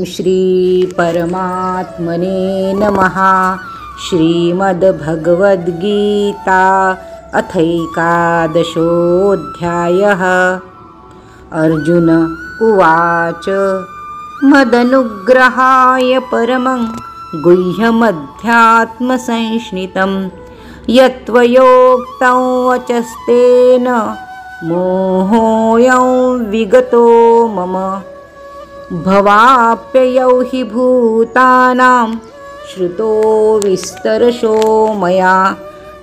श्री परमात्मने नमः। श्रीमद्भगवद्गीता अथैकादशोऽध्यायः। अर्जुन उवाच मदनुग्रहाय परमं गुह्यमध्यात्मसंश्नितं यत्त्वयोक्तं वचस्तेन मोहोऽयं विगतो मम। भवाप्ययौ हि भूतानां श्रुतो विस्तरशो मया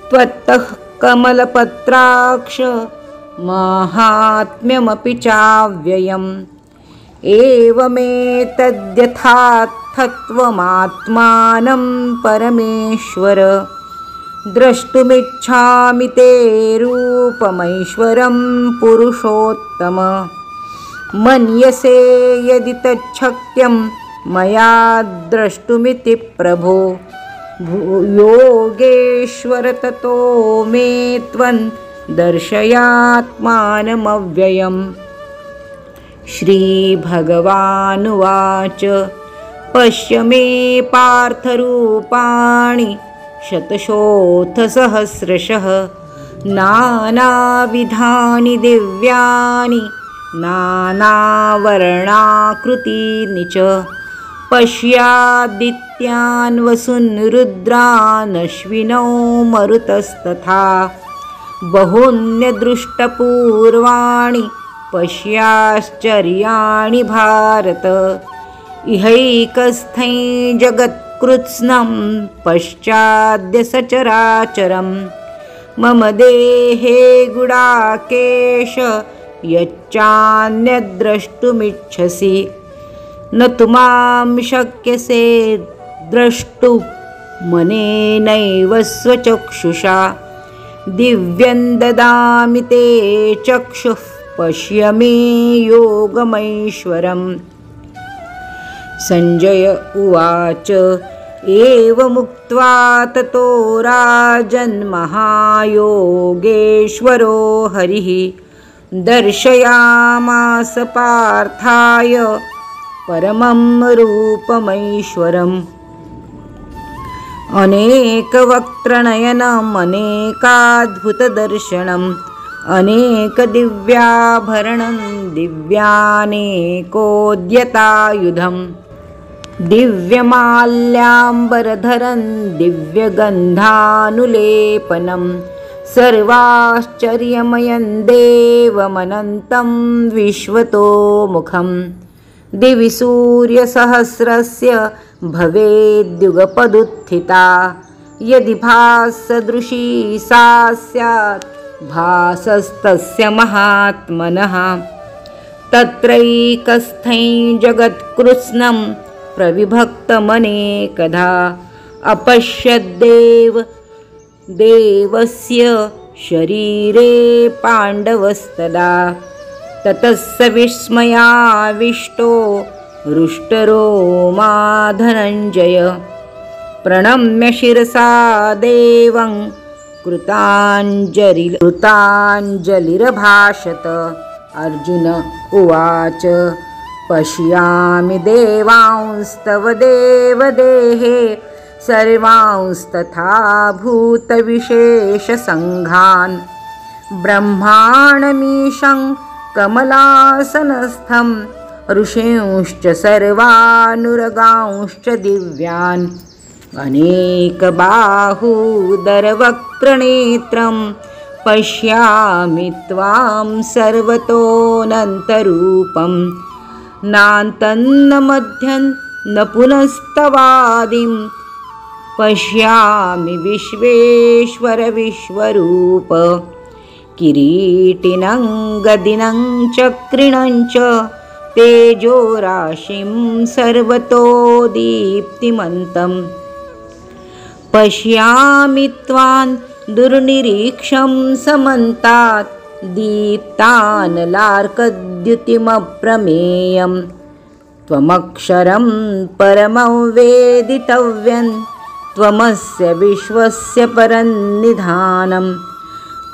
त्वत्तः कमलपत्राक्ष माहात्म्यमपि चाव्ययम्। एवमेतद्यथार्थत्वमात्मानं परमेश्वर द्रष्टुमिच्छामि ते रूपमैश्वरं पुरुषोत्तम। मन्यसे यदि तच्छक्यं मया द्रष्टुमिति प्रभो योगेश्वर ततो मे त्वं दर्शयात्मानमव्ययम्। श्रीभगवानुवाच पश्य मे पार्थरूपाणि शतशोऽथसहस्रशः नानाविधानि दिव्यानि नानावर्णाकृतीनि च। पश्यादित्यान् वसून् रुद्रान् अश्विनौ मरुतस्तथा बहून्यदृष्टपूर्वाणि पश्याश्चर्याणि भारत। इहैकस्थं जगत्कृत्स्नं पश्चाद्य सचराचरं मम देहे गुडाकेश यच्चान्यद्द्रष्टुमिच्छसि न तु मां शक्यसे द्रष्टुं मनेनैव स्वचक्षुषा। दिव्यं ददामि ते चक्षुः पश्य मे योगमैश्वरम्। सञ्जय उवाच एवमुक्त्वा ततो राजन्महायोगेश्वरो हरिः दर्शयामास पार्थाय परमं रूपमैश्वरम्। अनेकवक्त्रनयनम् अनेकाद्भुतदर्शनम् अनेकदिव्याभरणं दिव्यानेकोद्यतायुधं दिव्यमाल्याम्बरधरं दिव्यगन्धानुलेपनं सर्वाश्चर्यमयं देवमनन्तं विश्वतोमुखं। दिवि सूर्यसहस्रस्य भवेद्युगपदुत्थिता यदि भासदृशी सा स्यात् भासस्तस्य महात्मनः। तत्रैकस्थं जगत्कृत्स्नं प्रविभक्तमनेकधा अपश्यद्देवस्य शरीरे पाण्डवस्तदा। ततः स विस्मयाविष्टो हृष्टरोमा धनञ्जय प्रणम्य शिरसा देवं कृताञ्जलिरभाषत। अर्जुन उवाच पश्यामि देवांस्तव देवदेहे सर्वांस्तथा भूतविशेषसङ्घान् ब्रह्माणमीशं कमलासनस्थं ऋषींश्च सर्वानुरगांश्च दिव्यान् अनेकबाहूदरवक्त्रनेत्रं पश्यामि त्वां सर्वतोऽनन्तरूपं नान्तं न मध्यं न पुनस्तवादिं पश्यामि विश्वेश्वर विश्वरूप। किरीटिनं गदिनं चक्रिणं च तेजोराशिं सर्वतो दीप्तिमन्तं पश्यामि त्वां दुर्निरीक्षं समन्तात् दीप्तानलार्कद्युतिमप्रमेयं। त्वमक्षरं परमवेदितव्यं त्वमस्य विश्वस्य परन्निधानं।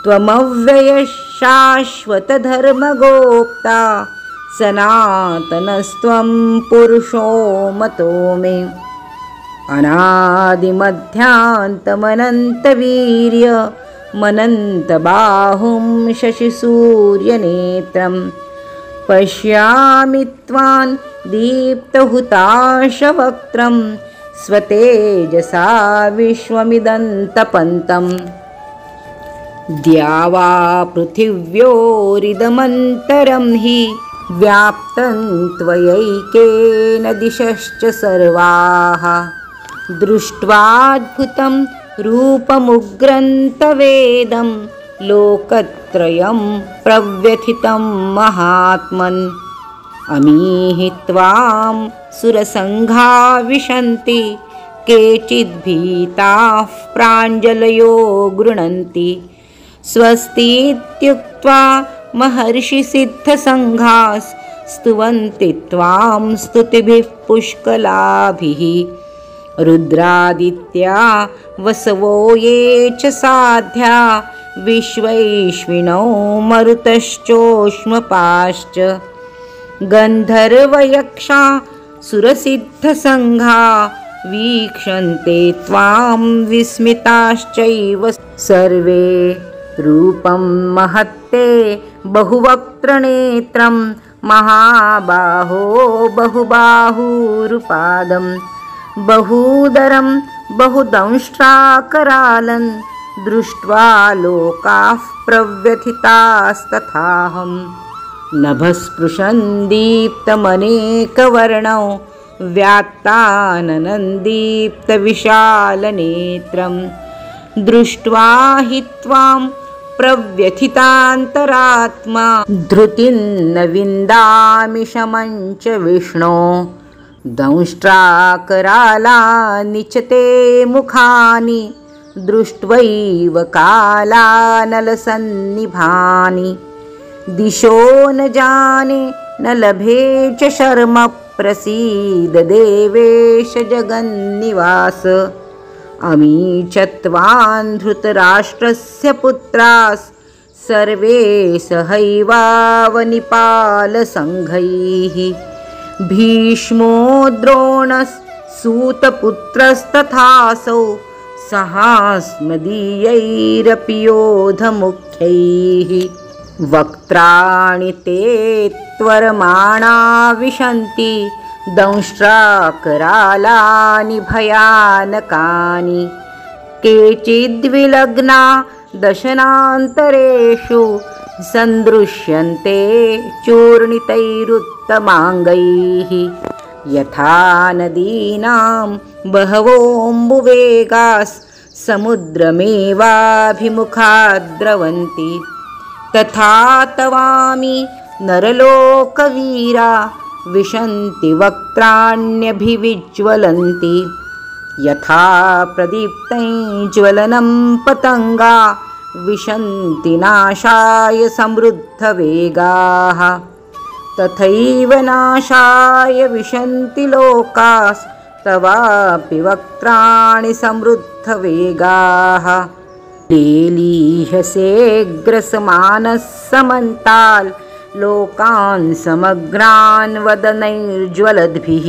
त्वमव्ययः शाश्वतधर्मगोप्ता सनातनस्त्वं पुरुषो मतो मे। अनादिमध्यान्तमनन्तवीर्यमनन्तबाहुं शशिसूर्यनेत्रं पश्यामि त्वां दीप्तहुताशवक्त्रं स्वतेजसा विश्वमिदन्तपन्तम्। द्यावा पृथिव्योरिदमन्तरं हि व्याप्तं त्वयैकेन दिशश्च सर्वाः। दृष्ट्वाद्भुतं रूपमुग्रं तवेदं लोकत्रयं प्रव्यथितं महात्मन्। अमीहि त्वां सुरसङ्घा विशन्ति केचिद्भीताः प्राञ्जलयो गृह्णन्ति। स्वस्तीत्युक्त्वा महर्षिसिद्धसङ्घाः स्तुवन्ति त्वां स्तुतिभिः पुष्कलाभिः। रुद्रादित्या वसवो ये च साध्या विश्वैश्विनौ मरुतश्चोष्मपाश्च। गन्धर्वयक्षा सुरसिद्धसङ्घा वीक्षन्ते त्वां विस्मिताश्चैव सर्वे। रूपं महत्ते बहुवक्त्रनेत्रं महाबाहो बहुबाहुरुपादं बहूदरं बहुदंष्ट्राकरालं दृष्ट्वा लोकाः प्रव्यथितास्तथाहम्। नभस्पृशं दीप्तमनेकवर्णौ व्यात्ताननन्दीप्तविशालनेत्रं दृष्ट्वा हि त्वां प्रव्यथितान्तरात्मा धृतिं न विन्दामि शमं च विष्णो। दंष्ट्राकरालानि च ते मुखानि दृष्ट्वैव कालानलसन्निभानि। दिशो न जाने न लभे च शर्म प्रसीद देवेश जगन्निवास। अमी च त्वां धृतराष्ट्रस्य पुत्राः सर्वे सहैवावनिपालसङ्घैः। भीष्मो द्रोणसूतपुत्रस्तथासौ सहास्मदीयैरपि योधमुख्यैः। वक्त्राणि ते त्वरमाणा विशन्ति दंष्ट्राकरालानि भयानकानि। केचिद्विलग्ना दशनान्तरेषु सन्दृश्यन्ते चूर्णितैरुत्तमाङ्गैः। यथा नदीनां बहवोऽम्बुवेगाः समुद्रमेवाभिमुखा द्रवन्ति। तथा तवामि नरलोकवीरा विशन्ति वक्त्राण्यभिविज्वलन्ति। यथा प्रदीप्तं ज्वलनं पतङ्गा विशन्ति नाशाय समृद्धवेगाः। तथैव नाशाय विशन्ति लोकास्तवापि वक्त्राणि समृद्धवेगाः। लेलीहसेऽग्रसमानः समन्ताल् लोकान् समग्रान् वदनैर्ज्वलद्भिः।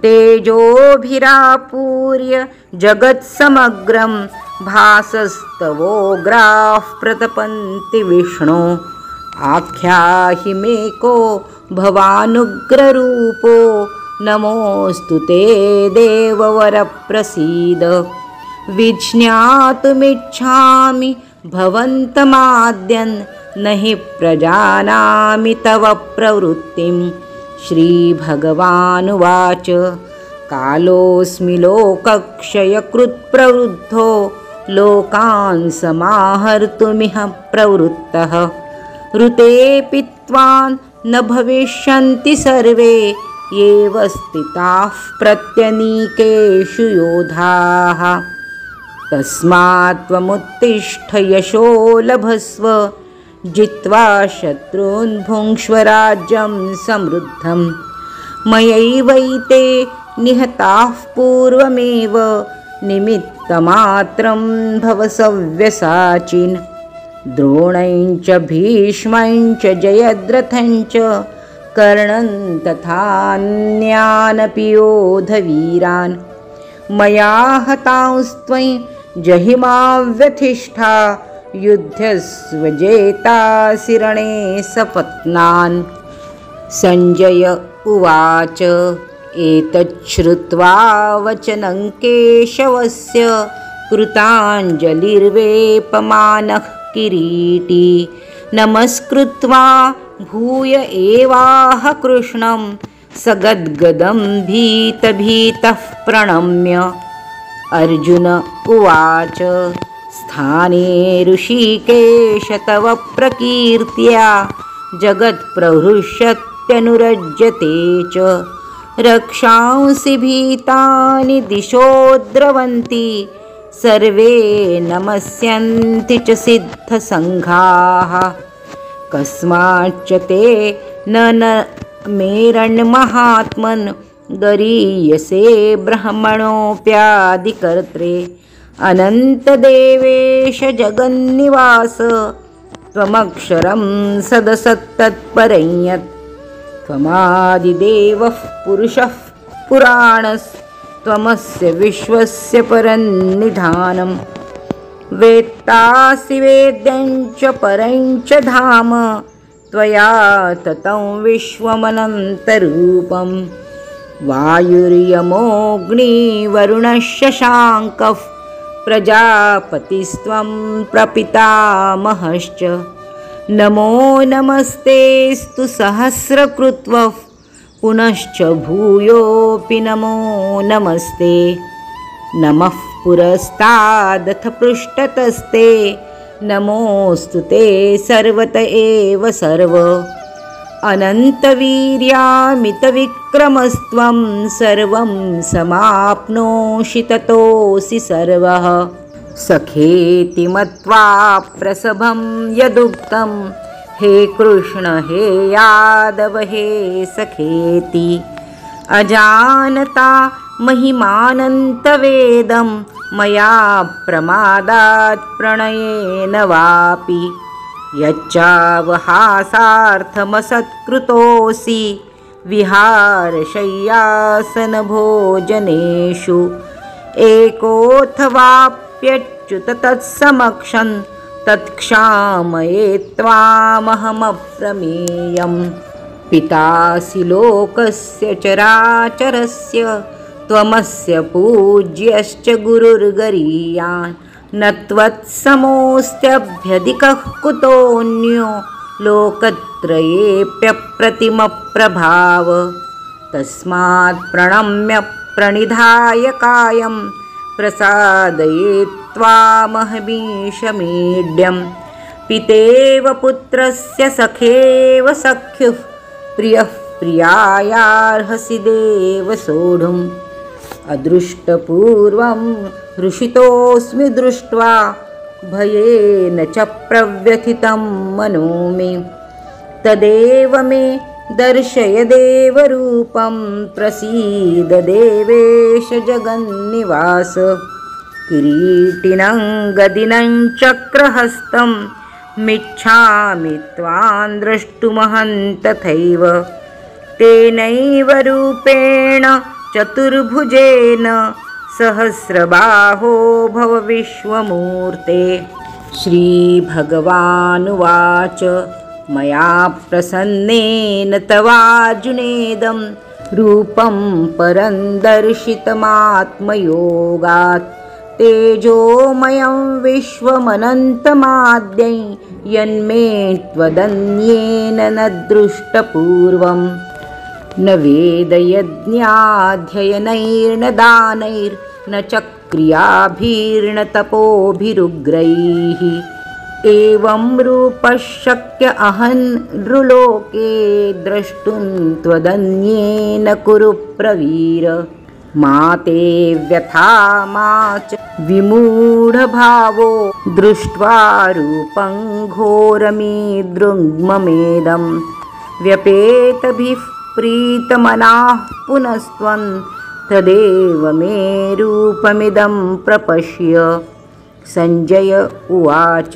तेजोभिरापूर्य जगत्समग्रं भासस्तवोग्राः प्रतपन्ति विष्णो। आख्याहि मे को भवानुग्ररूपो नमोऽस्तु ते देववरप्रसीद। विज्ञातुमिच्छामि भवन्तमाद्यन् न हि प्रजानामि तव प्रवृत्तिं। श्रीभगवानुवाच कालोऽस्मि लोकक्षयकृत्प्रवृद्धो लोकान् समाहर्तुमिह प्रवृत्तः। ऋतेऽपि त्वां न भविष्यन्ति सर्वे एव स्थिताः प्रत्यनीकेषु योधाः। तस्मात् त्वमुत्तिष्ठ यशो लभस्व जित्वा शत्रून् भुङ्क्ष्व राज्यं समृद्धम्। मयैवैते निहताः पूर्वमेव निमित्तमात्रं भव सव्यसाचिन्। द्रोणं च भीष्मं च जयद्रथं च कर्णं तथान्यानपि योधवीरान् मया हतांस्त्वयि जहिमा व्यथिष्ठा युध्यस्वजेतासि रणे सपत्नान्। सञ्जय उवाच एतच्छ्रुत्वा वचनं केशवस्य कृताञ्जलिर्वेपमानः किरीटी नमस्कृत्वा भूय एवाह कृष्णं सगद्गदं भीतभीतः प्रणम्य। अर्जुन उवाच स्थाने ऋषिकेश तव प्रकीर्त्या जगत्प्रहृष्यत्यनुरज्यते च रक्षांसि भीतानि दिशो द्रवन्ति सर्वे नमस्यन्ति च सिद्धसङ्घाः। कस्माच्च ते न मेरण्महात्मन् गरीयसे ब्रह्मणोऽप्यादिकर्त्रे अनन्तदेवेश जगन्निवास त्वमक्षरं सदसत्तत्परं यत् त्वमादिदेवः पुरुषः पुराणस्त्वमस्य विश्वस्य परन्निधानं वेत्तासि वेद्यं च परं च धाम त्वया ततं विश्वमनन्तरूपं वायुर्यमोऽग्निवरुणः शशाङ्कः प्रजापतिस्त्वं प्रपितामहश्च नमो नमस्तेस्तु सहस्रकृत्वः पुनश्च भूयोऽपि नमो नमस्ते। नमः पुरस्तादथ पृष्ठतस्ते नमोऽस्तु ते सर्वत एव सर्व। अनन्तवीर्यामितविक्रमस्त्वं सर्वं समाप्नोषि ततोऽसि सर्वः। सखेति मत्वा प्रसभं यदुक्तं हे कृष्ण हे यादव हे सखेति अजानता महिमानन्तवेदं मया प्रमादात् प्रणयेन वापि यच्चावहासार्थमसत्कृतोऽसि विहारशय्यासनभोजनेषु एकोऽथवाप्यच्युत तत्समक्षं तत्क्षामये त्वामहमप्रमेयं। पितासि लोकस्य चराचरस्य त्वमस्य पूज्यश्च गुरुर्गरीयान् न त्वत्समोऽस्त्यभ्यधिकः कुतोऽन्यो लोकत्रयेऽप्यप्रतिमप्रभाव। तस्मात् प्रणम्य प्रणिधाय कायं प्रसादये त्वामहमीशमीड्यं। पितेव पुत्रस्य सखेव सख्युः प्रियः प्रियायार्हसि देव सोढुम्। अदृष्टपूर्वं हृषितोऽस्मि दृष्ट्वा भयेन च प्रव्यथितं मनो मे तदेव मे दर्शय देवरूपं प्रसीद देवेश जगन्निवास। किरीटिनं गदिनं चक्रहस्तं मिच्छामि त्वां द्रष्टुमहं तथैव। तेनैव रूपेण चतुर्भुजेन सहस्रबाहो भव विश्वमूर्ते। श्रीभगवानुवाच मया प्रसन्नेन तवार्जुनेदं रूपं परं दर्शितमात्मयोगात्। तेजोमयं विश्वमनन्तमाद्यै यन्मे त्वदन्येन न दृष्टपूर्वम्। न वेदयज्ञाध्ययनैर्न दानैर्न च क्रियाभिर्न तपोभिरुग्रैः। एवं रूपः शक्य अहं नृलोके द्रष्टुं त्वदन्येन कुरु प्रवीर। मा ते व्यथा मा च विमूढभावो दृष्ट्वा रूपं घोरमीदृग्ममेदं। व्यपेतभिः प्रीतमनाः पुनस्त्वं तदेव मे रूपमिदं प्रपश्य। सञ्जय उवाच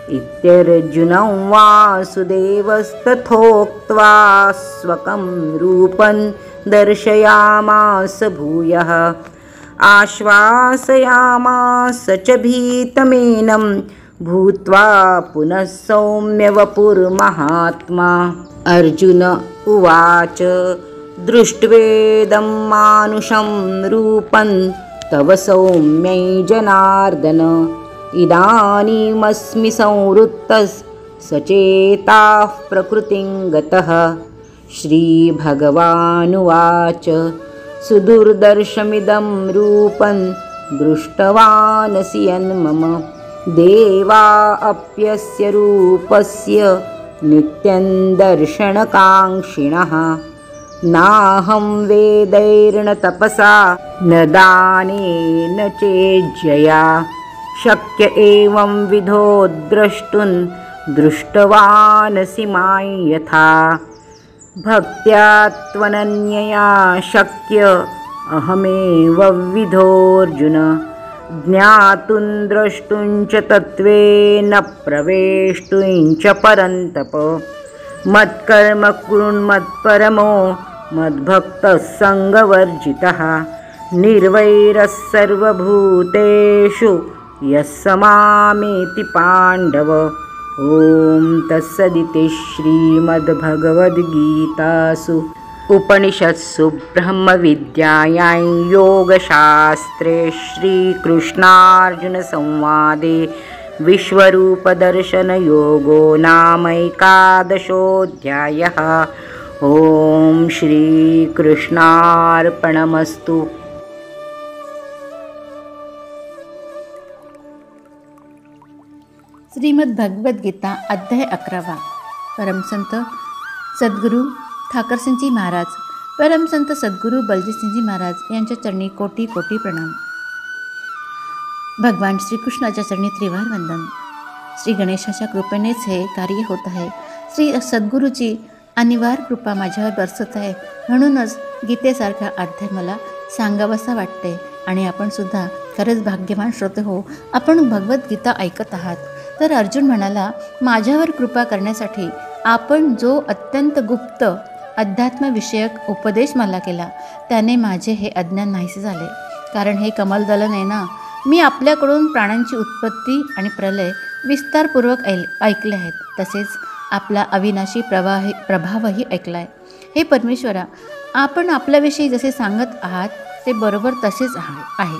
इत्यर्जुनं वासुदेवस्तथोक्त्वा स्वकं रूपं दर्शयामास भूयः। आश्वासयामास च भीतमेनं भूत्वा पुनः सौम्यवपुर्महात्मा। अर्जुन उवाच दृष्ट्वेदं मानुषं रूपं तव सौम्यै जनार्दन। इदानीमस्मि संवृत्तः प्रकृतिं गतः। श्रीभगवानुवाच सुदुर्दर्शमिदं रूपं दृष्टवानसि यन्मम। देवा अप्यस्य रूपस्य नित्यं दर्शनकाङ्क्षिणः। नाहं वेदैर्न तपसा न दानेन चेज्जया शक्य एवं विधो द्रष्टुं दृष्टवानसि मां यथा। भक्त्या त्वनन्यया शक्य अहमेव विधोऽर्जुन। ज्ञातुं द्रष्टुं च तत्त्वेन प्रवेष्टुं च परन्तप। मत्कर्म कुर्वन्मत्परमो मद्भक्तः सङ्गवर्जितः। निर्वैरः सर्वभूतेषु यः स मामेति पाण्डव। ॐ तत्सदिति श्रीमद्भगवद्गीतासु उपनिषत्सु ब्रह्मविद्यायां योगशास्त्रे श्रीकृष्णार्जुनसंवादे विश्वरूपदर्शनयोगो नाम 11ोऽध्यायः। ॐ श्रीकृष्णार्पणमस्तु। श्रीमद भगवद्गीता अध्याय 11। परमसंत सद्गुरू ठाकरसिंहजी महाराज, परमसंत सद्गुरू बलजीतसिंहजी महाराज यांच्या चरणी कोटी कोटी प्रणाम। भगवान श्रीकृष्णाच्या चरणी त्रिवार वंदन। श्री गणेशाच्या कृपेनेच हे कार्य होत आहे। श्री सद्गुरूची अनिवार्य कृपा माझ्यावर बरसत आहे, म्हणूनच गीतेसारखा अध्याय मला सांगावासा वाटते। आणि आपण सुद्धा खरंच भाग्यवान श्रोते हो, आपण भगवद्गीता ऐकत आहात। तर अर्जुन म्हणाला, माझ्यावर कृपा करण्यासाठी आपण जो अत्यंत गुप्त अध्यात्मविषयक उपदेश मला केला, त्याने माझे हे अज्ञान नाहीसे झाले। कारण हे कमलदलन आहे ना, मी आपल्याकडून प्राण्यांची उत्पत्ती आणि प्रलय विस्तारपूर्वक ऐकले आहेत, तसेच आपला अविनाशी प्रभावही ऐकला आहे। हे परमेश्वरा, आपण आपल्याविषयी जसे सांगत आहात ते बरोबर तसेच आहे।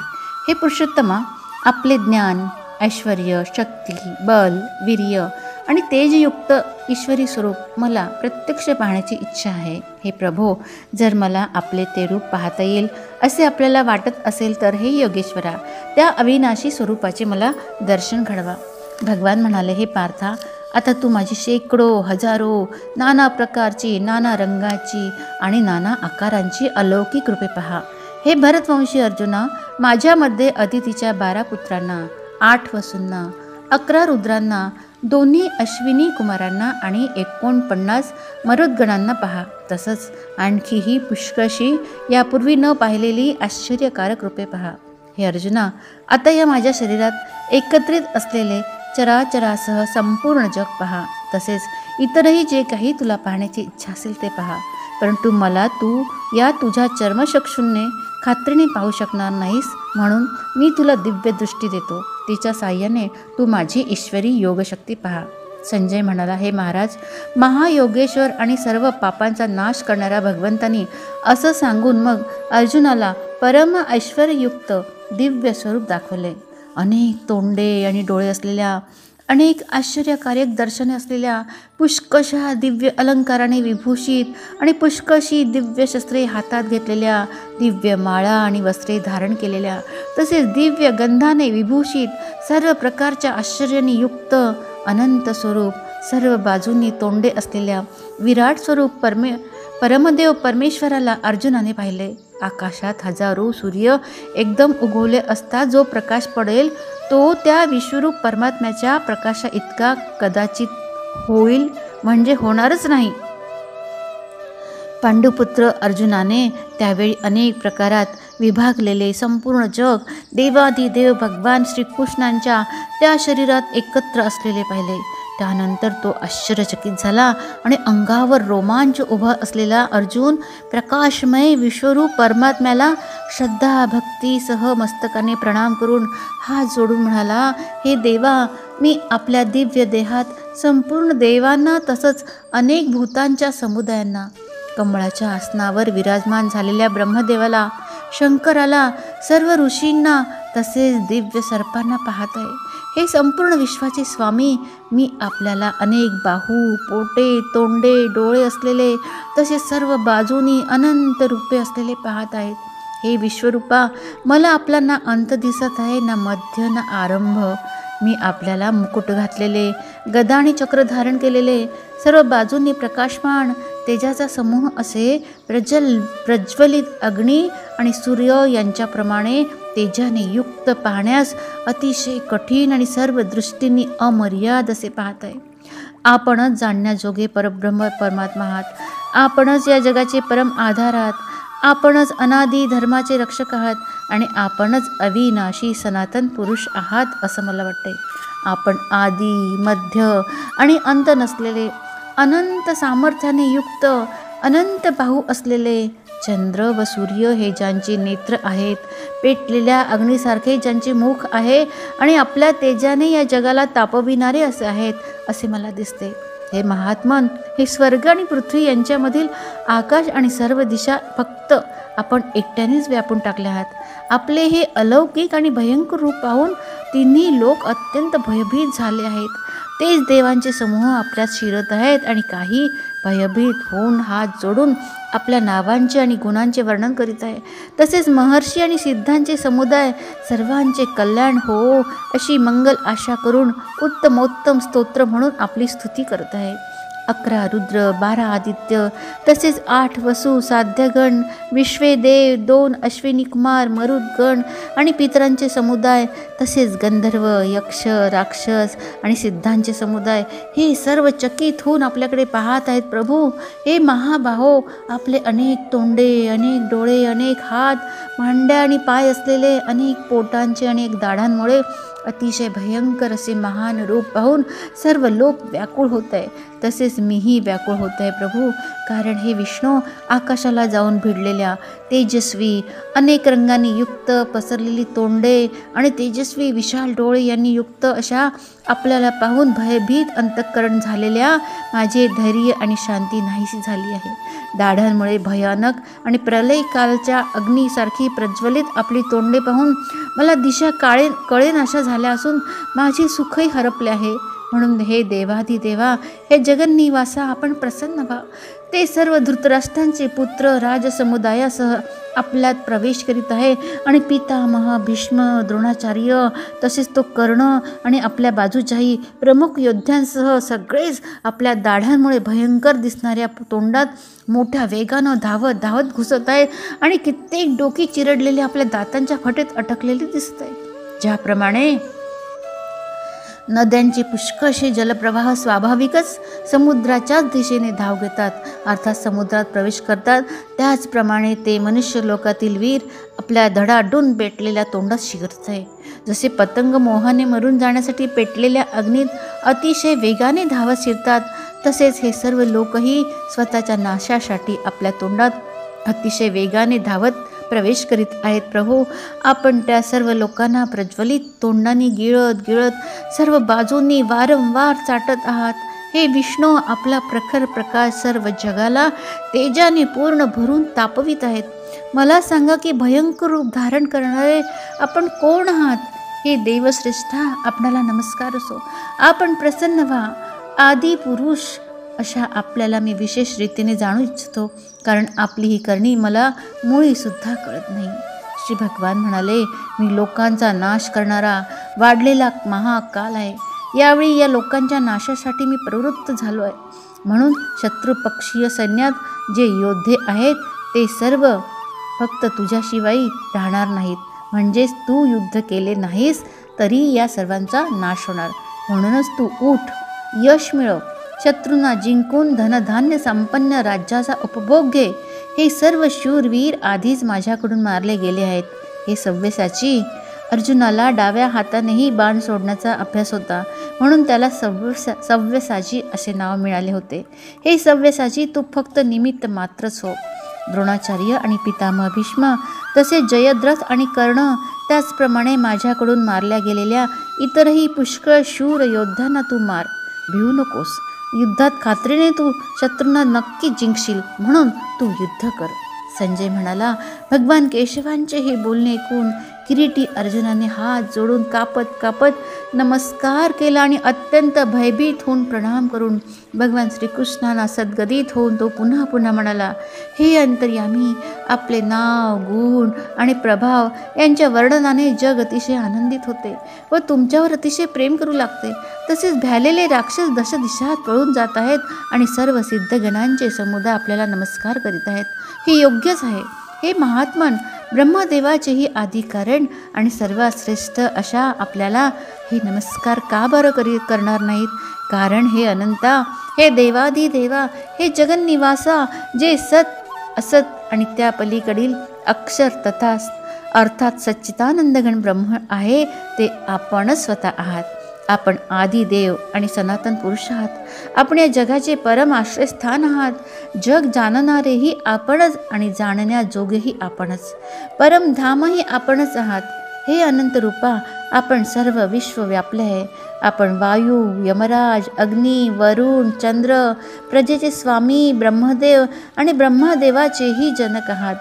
हे पुरुषोत्तमा, आपले ज्ञान, ऐश्वर्य, शक्ती, बल, वीर्य आणि तेजयुक्त ईश्वरी स्वरूप मला प्रत्यक्ष पाहण्याची इच्छा आहे। हे प्रभो, जर मला आपले ते रूप पाहता येईल असे आपल्याला वाटत असेल तर हे योगेश्वरा, त्या अविनाशी स्वरूपाचे मला दर्शन घडवा। भगवान म्हणाले, हे पार्था, आता तू माझी शेकडो हजारो नाना प्रकारची, नाना रंगाची आणि नाना आकारांची अलौकिक रूपे पहा। हे भरतवंशी अर्जुना, माझ्यामध्ये अदितीच्या 12 पुत्रांना, 8 वसूंना, 11 रुद्रांना, 2 अश्विनी कुमारांना आणि 49 मरुद्गणांना पहा। तसंच आणखीही पुष्कळशी यापूर्वी न पाहिलेली आश्चर्यकारक रूपे पहा। हे अर्जुना, आता या माझ्या शरीरात एकत्रित असलेले चराचरासह संपूर्ण जग पहा। तसेच इतरही जे काही तुला पाहण्याची इच्छा असेल ते पहा, परंतु मला तू या तुझ्या चर्मचक्षूंनी खात्रीने पाहू शकणार नाहीस, म्हणून मी तुला दिव्य दृष्टी देतो। तिच्या साह्याने तू माझी ईश्वरी योगशक्ती पहा। संजय म्हणाला, हे महाराज, महायोगेश्वर आणि सर्व पापांचा नाश करणाऱ्या भगवंतांनी असं सांगून मग अर्जुनाला परम ऐश्वर्ययुक्त दिव्य स्वरूप दाखवले। अनेक तोंडे आणि डोळे असलेल्या, अनेक आश्चर्यकारक दर्शने असलेल्या, पुष्कशः दिव्य अलंकाराने विभूषित आणि पुष्कशी दिव्य शस्त्रे हातात घेतलेल्या, दिव्य माळा आणि वस्त्रे धारण केलेल्या, तसेच दिव्य गंधाने विभूषित, सर्व प्रकारच्या आश्चर्याने युक्त अनंत स्वरूप, सर्व बाजूंनी तोंडे असलेल्या विराट स्वरूप परमदेव परमेश्वराला अर्जुनाने पाहिले। आकाशात हजारो सूर्य एकदम उगवले असता जो प्रकाश पडेल तो त्या विश्वरूप परमात्म्याच्या प्रकाशा इतका कदाचित होईल म्हणजे होणारच नाही। पांडुपुत्र अर्जुनाने त्यावेळी अनेक प्रकारात विभागलेले संपूर्ण जग देवाधिदेव भगवान श्रीकृष्णांच्या त्या शरीरात एकत्र असलेले पाहिले. त्यानंतर तो आश्चर्यचकित झाला आणि अंगावर रोमांच उभा असलेला अर्जुन प्रकाशमय विश्वरूप परमात्म्याला श्रद्धा भक्तीसह मस्तकाने प्रणाम करून हात जोडून म्हणाला, हे देवा, मी आपल्या दिव्य देहात संपूर्ण देवांना तसंच अनेक भूतांच्या समुदायांना, कमळाच्या आसनावर विराजमान झालेल्या ब्रह्मदेवाला, शंकराला, सर्व ऋषींना तसेच दिव्य सर्पांना पाहत आहे. हे संपूर्ण विश्वाचे स्वामी, मी आपल्याला अनेक बाहू, पोटे, तोंडे, डोळे असलेले तसेच सर्व बाजूनी अनंत रूपे असलेले पाहत आहेत. हे विश्वरूपा, मला आपला ना अंत दिसत आहे, ना मध्य, ना आरंभ. मी आपल्याला मुकुट घातलेले, गदा आणि चक्र धारण केलेले, सर्व बाजूंनी प्रकाशमान तेजाचा समूह असे प्रज्वलित अग्नी आणि सूर्य यांच्याप्रमाणे तेजाने युक्त पाहण्यास अतिशय कठीण आणि सर्व दृष्टींनी अमर्याद असे पाहत आहे. आपणच जाणण्याजोगे परब्रह्म परमात्मा आहात. आपणच या जगाचे परम आधार आहात. आपणच अनादी धर्माचे रक्षक आहात आणि आपणच अविनाशी सनातन पुरुष आहात असं मला वाटते. आपण आदी, मध्य आणि अंत नसलेले, अनंत सामर्थ्याने युक्त, अनंत बाहू असलेले, चंद्र व सूर्य हे ज्यांचे नेत्र आहेत, पेटलेल्या अग्नीसारखे ज्यांचे मुख आहे आणि आपल्या तेजाने या जगाला तापविणारे असे आहेत असे मला दिसते. हे महात्मन, हे स्वर्ग आणि पृथ्वी यांच्यामधील आकाश आणि सर्व दिशा फक्त आपण एकट्यानेच व्यापून टाकले आहात. आपले हे अलौकिक आणि भयंकर रूप पाहून तिन्ही लोक अत्यंत भयभीत झाले आहेत. तेच देवांचे समूह आपल्यात शिरत आहेत आणि काही भयभीत होऊन हात जोडून आपल्या नावांचे आणि गुणांचे वर्णन करीत आहे. तसेच महर्षी आणि सिद्धांचे समुदाय सर्वांचे कल्याण हो अशी मंगल आशा करून उत्तमोत्तम स्तोत्र म्हणून आपली स्तुती करत आहे. 11 रुद्र, 12 आदित्य, तसेच 8 वसु, साध्यगण, विश्वेदेव, 2 अश्विनी कुमार, मरुदगण आणि पितरांचे समुदाय, तसेच गंधर्व, यक्ष, राक्षस आणि सिद्धांचे समुदाय हे सर्व चकित होऊन आपल्याकडे पाहत आहेत. प्रभू, हे महाबाहो, आपले अनेक तोंडे, अनेक डोळे, अनेक हात, मांड्या आणि पाय असलेले, अनेक पोटांचे, अनेक दाढांमुळे अतिशय भयंकर असे महान रूप पाहून सर्व लोक व्याकुळ होत आहे. तसेच मीही व्याकुळ होत आहे प्रभू, कारण हे विष्णू आकाशाला जाऊन भिडलेल्या तेजस्वी, अनेक रंगांनी युक्त, पसरलेली तोंडे आणि तेजस्वी विशाल डोळे यांनी युक्त अशा आपल्याला पाहून भयभीत अंतःकरण झालेल्या माझे धैर्य आणि शांती नाहीशी झाली आहे. दाढांमुळे भयानक आणि प्रलयकालच्या अग्नीसारखी प्रज्वलित आपली तोंडे पाहून मला दिशा कळेन अशा झाल्या असून माझे सुखही हरपले आहे. म्हणून हे देवाधिदेवा, हे जगन्निवासा, आपण प्रसन्न व्हा. ते सर्व धृतराष्ट्रांचे पुत्र राजसमुदायासह आपल्यात प्रवेश करीत आहे आणि पितामह भीष्म, द्रोणाचार्य, तसेच तो कर्ण आणि आपल्या बाजूच्याही प्रमुख योद्ध्यांसह सगळेच आपल्या दाढांमुळे भयंकर दिसणाऱ्या तोंडात मोठ्या वेगानं धावत धावत घुसत आहेत आणि कित्येक डोकी चिरडलेले आपल्या दातांच्या फटेत अटकलेले दिसत आहे. ज्याप्रमाणे नद्यांचे पुष्कळसे जलप्रवाह स्वाभाविकच समुद्राच्याच दिशेने धाव घेतात, अर्थात समुद्रात प्रवेश करतात, त्याचप्रमाणे ते मनुष्य लोकातील वीर आपल्या धडाडून पेटलेल्या तोंडात शिरत आहे. जसे पतंग मोहाने मरून जाण्यासाठी पेटलेल्या अग्नीत अतिशय वेगाने धावत शिरतात, तसेच हे सर्व लोकही स्वतःच्या नाशासाठी आपल्या तोंडात अतिशय वेगाने धावत प्रवेश करीत आहेत. प्रभू, आपण त्या सर्व लोकांना प्रज्वलित तोंडांनी गिळत गिळत सर्व बाजूंनी वारंवार चाटत आहात. हे विष्णू, आपला प्रखर प्रकाश सर्व जगाला तेजाने पूर्ण भरून तापवित आहेत. मला सांगा की भयंकर रूप धारण करणारे आपण कोण आहात? हे देवश्रेष्ठा, आपणाला नमस्कार असो. आपण प्रसन्न व्हा. आदी पुरुष अशा आपल्याला मी विशेष रीतीने जाणू इच्छितो, कारण आपली ही करणी मला मुळीसुद्धा कळत नाही. श्री भगवान म्हणाले, मी लोकांचा नाश करणारा वाढलेला महाकाल आहे. यावेळी या लोकांच्या नाशासाठी मी प्रवृत्त झालो आहे. म्हणून शत्रुपक्षीय सैन्यात जे योद्धे आहेत ते सर्व फक्त तुझ्याशिवाय राहणार नाहीत. म्हणजेच तू युद्ध केले नाहीस तरी या सर्वांचा नाश होणार. म्हणूनच तू उठ, यश मिळव, शत्रूंना जिंकून धनधान्य संपन्न राज्याचा उपभोग घे. हे सर्व शूरवीर आधीच माझ्याकडून मारले गेले आहेत. हे सव्यसाची, अर्जुनाला डाव्या हातानेही बाण सोडण्याचा अभ्यास होता, म्हणून त्याला सव्यसाची असे नाव मिळाले होते. हे सव्यसाची, तू फक्त निमित्त मात्रच हो. द्रोणाचार्य आणि पितामह भीष्म, तसेच जयद्रथ आणि कर्ण, त्याचप्रमाणे माझ्याकडून मारल्या गेलेल्या इतरही पुष्कळ शूर योद्ध्यांना तू मार. भिवू नकोस. युद्धात खात्रीने तू शत्रूंना नक्की जिंकशील, म्हणून तू युद्ध कर. संजय म्हणाला. भगवान केशवांचे हे बोलणे ऐकून किरीटी अर्जुनाने हात जोडून कापत कापत नमस्कार केला आणि अत्यंत भयभीत होऊन प्रणाम करून भगवान श्रीकृष्णांना सद्गदित होऊन तो पुन्हा पुन्हा म्हणाला. हे अंतर्यामी, आपले नाव, गुण आणि प्रभाव यांच्या वर्णनाने जग अतिशय आनंदित होते व तुमच्यावर अतिशय प्रेम करू लागते. तसेच भ्यालेले राक्षस दशदिशात पळून जात आहेत आणि सर्व सिद्धगणांचे समुदाय आपल्याला नमस्कार करीत आहेत. हे योग्यच आहे. हे महात्मन, ब्रह्मदेवाचेही आदी कारण आणि सर्वात श्रेष्ठ अशा आपल्याला हे नमस्कार का बरं करणार नाहीत? कारण हे अनंता, हे देवाधिदेवा, हे जगन्निवासा, जे सत असत आणि त्या पलीकडील अक्षर तथा अर्थात सच्चिदानंदघन ब्रह्म आहे, ते आपणच स्वतः आहात. आपण आदिदेव आणि सनातन पुरुष आहात. आपण या जगाचे परम आश्रयस्थान आहात. जग जाणणारेही आपणच आणि जाणण्याजोगेही आपणच. परमधामही आपणच आहात. हे अनंत रूपा, आपण सर्व विश्व व्यापले आहे. आपण वायू, यमराज, अग्नी, वरुण, चंद्र, प्रजेचे स्वामी, ब्रह्मदेव आणि ब्रह्मदेवाचेही जनक आहात.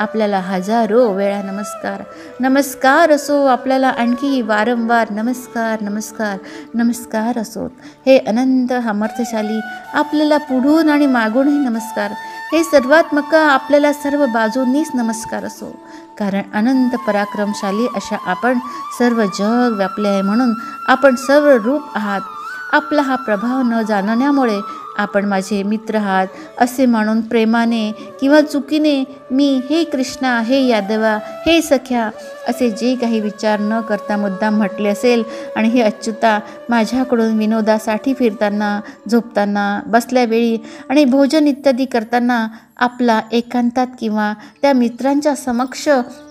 आपल्याला हजारो वेळा नमस्कार. नमस्कार असो. आपल्याला आणखी वारंवार नमस्कार नमस्कार नमस्कार असोत. हे अनंत सामर्थ्यशाली, आपल्याला पुढून आणि मागूनही नमस्कार. हे सर्वात्मका, आपल्याला सर्व बाजूंनीच नमस्कार असो. कारण अनंत पराक्रमशाली अशा आपण सर्व जग व्यापले आहे, म्हणून आपण सर्व रूप आहात. आपला हा प्रभाव न जाणण्यामुळे आपण माझे मित्र आहात असे म्हणून प्रेमाने किंवा चुकीने मी हे कृष्णा, हे यादवा, हे सख्या असे जे काही विचार न करता मुद्दाम म्हटले असेल आणि हे अच्युता, माझ्याकडून विनोदासाठी फिरताना, झोपताना, बसल्यावेळी आणि भोजन इत्यादी करताना आपला एकांतात किंवा त्या मित्रांच्या समक्ष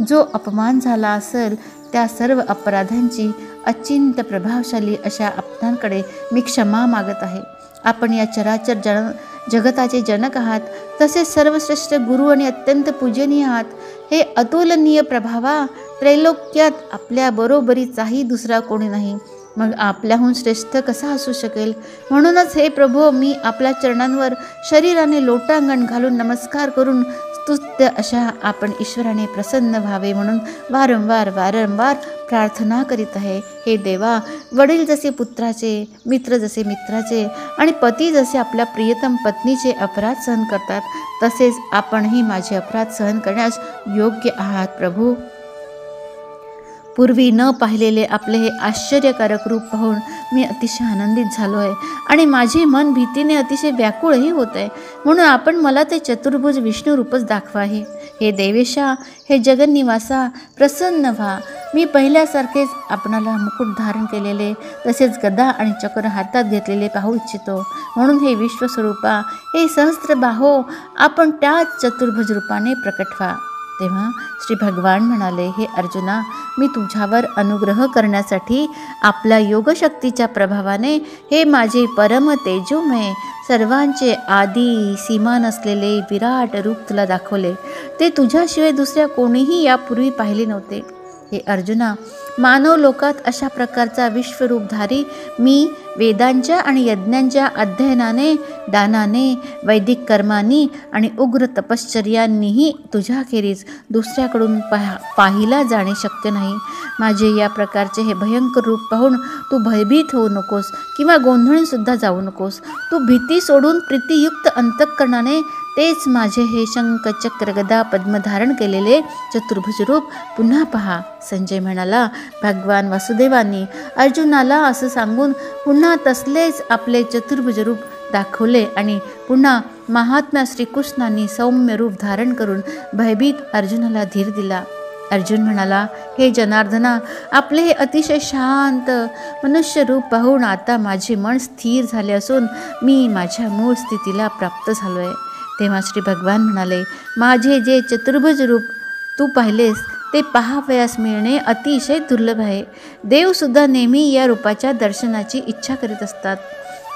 जो अपमान झाला असेल, त्या सर्व अपराधांची अचिंत्य प्रभावशाली अशा आपणांकडे मी क्षमा मागत आहे. आपण या चराचर जगताचे जनक आहात. तसेच सर्वश्रेष्ठ गुरु आणि अत्यंत पूजनीय आहात. हे अतुलनीय प्रभावा, त्रैलोक्यात आपल्या बरोबरीचाही दुसरा कोणी नाही. मग आपल्याहून श्रेष्ठ कसा असू शकेल? म्हणूनच हे प्रभो, मी आपल्या चरणांवर शरीराने लोटांगण घालून नमस्कार करून स्तुत्य अशा आपण ईश्वराने प्रसन्न व्हावे म्हणून वारंवार प्रार्थना करीत आहे. हे देवा, वडील जसे पुत्राचे, मित्र जसे मित्राचे आणि पती जसे आपल्या प्रियतम पत्नीचे अपराध सहन करतात, तसेच आपणही माझे अपराध सहन करण्यास योग्य आहात. प्रभू, पूर्वी न पाहिलेले आपले हे आश्चर्यकारक रूप पाहून मी अतिशय आनंदित झालो आहे आणि माझे मन भीतीने अतिशय व्याकुळही होत आहे. म्हणून आपण मला ते चतुर्भुज विष्णू रूपच दाखवा. हे देवेशा, हे जगन्निवासा, प्रसन्न व्हा. मी पहिल्यासारखेच आपणाला मुकुट धारण केलेले तसेच गदा आणि चक्र हातात घेतलेले पाहू इच्छितो. म्हणून हे विश्वस्वरूपा, हे सहस्त्रबाहो, आपण त्याच चतुर्भुज रूपाने प्रकट व्हा. तेव्हा श्री भगवान म्हणाले, हे अर्जुना, मी तुझ्यावर अनुग्रह करण्यासाठी आपल्या योगशक्तीच्या प्रभावाने हे माझे परम तेजोमय, सर्वांचे आदी सीमा नसलेले विराट रूप तुला दाखवले. ते तुझ्याशिवाय दुसऱ्या कोणीही यापूर्वी पाहिले नव्हते. हे अर्जुना, मानव लोकात अशा प्रकारचा विश्वरूपधारी मी वेदांच्या आणि यज्ञांच्या अध्ययनाने, दानाने, वैदिक कर्मांनी आणि उग्र तपश्चर्यांनीही तुझ्याखेरीज दुसऱ्याकडून पाहिला जाणे शक्य नाही. माझे या प्रकारचे हे भयंकर रूप पाहून तू भयभीत होऊ नकोस किंवा गोंधळूनसुद्धा जाऊ नकोस. तू भीती सोडून प्रीतियुक्त अंतःकरणाने तेच माझे हे शंख, चक्र, गदा, पद्म धारण केलेले चतुर्भुज रूप पुन्हा पहा. संजय म्हणाला, भगवान वासुदेवांनी अर्जुनाला असं सांगून पुन्हा तसलेच आपले चतुर्भुज रूप दाखवले आणि पुन्हा महात्मा श्रीकृष्णांनी सौम्य रूप धारण करून भयभीत अर्जुनाला धीर दिला. अर्जुन म्हणाला, हे जनार्दना, आपले हे अतिशय शांत मनुष्य रूप पाहून आता माझे मन स्थिर झाले असून मी माझ्या मूळ स्थितीला प्राप्त झालो आहे. तेव्हा श्री भगवान म्हणाले, माझे जे चतुर्भुज रूप तू पाहिलेस ते पाहावयास मिळणे अतिशय दुर्लभ आहे. देवसुद्धा नेहमी या रूपाच्या दर्शनाची इच्छा करीत असतात.